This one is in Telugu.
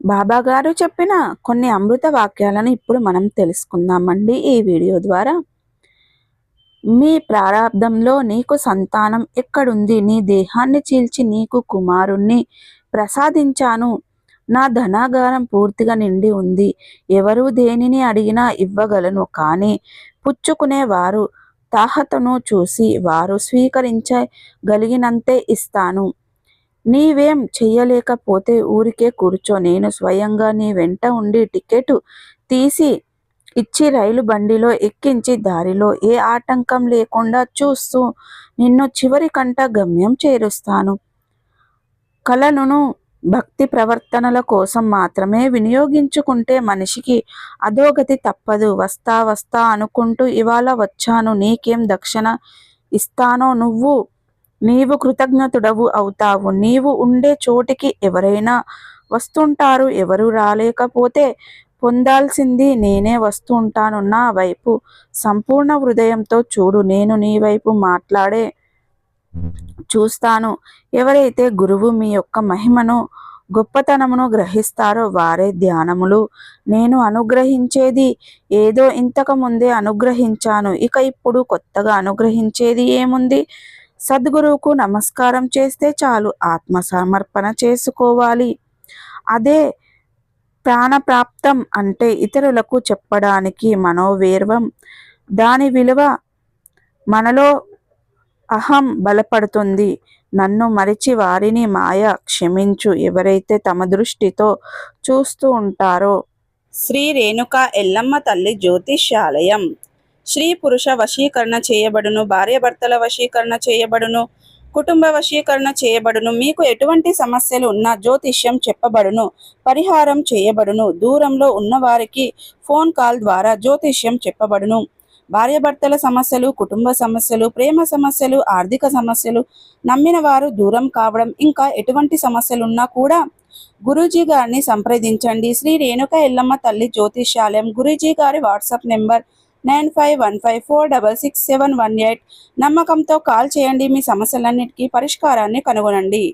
బాబా గారు చెప్పిన కొన్ని అమృత వాక్యాలను ఇప్పుడు మనం తెలుసుకుందామండి ఈ వీడియో ద్వారా. మీ ప్రారంధంలో నీకు సంతానం ఎక్కడుంది? నీ దేహాన్ని చీల్చి నీకు కుమారుణ్ణి ప్రసాదించాను. నా ధనాగారం పూర్తిగా నిండి ఉంది. ఎవరు దేనిని అడిగినా ఇవ్వగలను, కానీ పుచ్చుకునేవారు తాహతను చూసి వారు స్వీకరించగలిగినంతే ఇస్తాను. నీవేం చెయ్యలేకపోతే ఊరికే కూర్చో. నేను స్వయంగా నీ వెంట ఉండి టికెట్ తీసి ఇచ్చి రైలు బండిలో ఎక్కించి దారిలో ఏ ఆటంకం లేకుండా చూస్తూ నిన్ను చివరి కంట గమ్యం చేరుస్తాను. కళలను భక్తి ప్రవర్తనల కోసం మాత్రమే వినియోగించుకుంటే మనిషికి అధోగతి తప్పదు. వస్తా వస్తా అనుకుంటూ ఇవాళ వచ్చాను, నీకేం దక్షిణ ఇస్తానో నీవు కృతజ్ఞతుడవు అవుతావు. నీవు ఉండే చోటికి ఎవరైనా వస్తుంటారు. ఎవరు రాలేకపోతే పొందాల్సింది నేనే వస్తుంటాను. నా వైపు సంపూర్ణ హృదయంతో చూడు. నేను నీ వైపు మాట్లాడే చూస్తాను. ఎవరైతే గురువు మీ యొక్క మహిమను గొప్పతనమును గ్రహిస్తారో వారే ధ్యానములు. నేను అనుగ్రహించేది ఏదో ఇంతకు ముందే అనుగ్రహించాను. ఇక ఇప్పుడు కొత్తగా అనుగ్రహించేది ఏముంది? సద్గురువుకు నమస్కారం చేస్తే చాలు. ఆత్మ సమర్పణ చేసుకోవాలి. అదే ప్రాణప్రాప్తం అంటే ఇతరులకు చెప్పడానికి మనోవేర్వం. దాని విలువ మనలో అహం బలపడుతుంది. నన్ను మరిచి వారిని మాయ క్షమించు. ఎవరైతే తమ దృష్టితో చూస్తూ ఉంటారో. శ్రీ రేణుక ఎల్లమ్మ తల్లి జ్యోతిష్యాలయం. స్త్రీ పురుష వశీకరణ చేయబడును, భార్యాభర్తల వశీకరణ చేయబడును, కుటుంబ వశీకరణ చేయబడును. మీకు ఎటువంటి సమస్యలు ఉన్నా జ్యోతిష్యం చెప్పబడును, పరిహారం చేయబడును. దూరంలో ఉన్నవారికి ఫోన్ కాల్ ద్వారా జ్యోతిష్యం చెప్పబడును. భార్యాభర్తల సమస్యలు, కుటుంబ సమస్యలు, ప్రేమ సమస్యలు, ఆర్థిక సమస్యలు, నమ్మిన వారు దూరం కావడం, ఇంకా ఎటువంటి సమస్యలున్నా కూడా గురూజీ గారిని సంప్రదించండి. శ్రీ రేణుక ఎల్లమ్మ తల్లి జ్యోతిష్యాలయం. గురూజీ గారి వాట్సాప్ నెంబర్ 9515466718. నమ్మకంతో కాల్ చేయండి. మీ సమస్యలన్నిటికీ పరిష్కారాన్ని కనుగొనండి.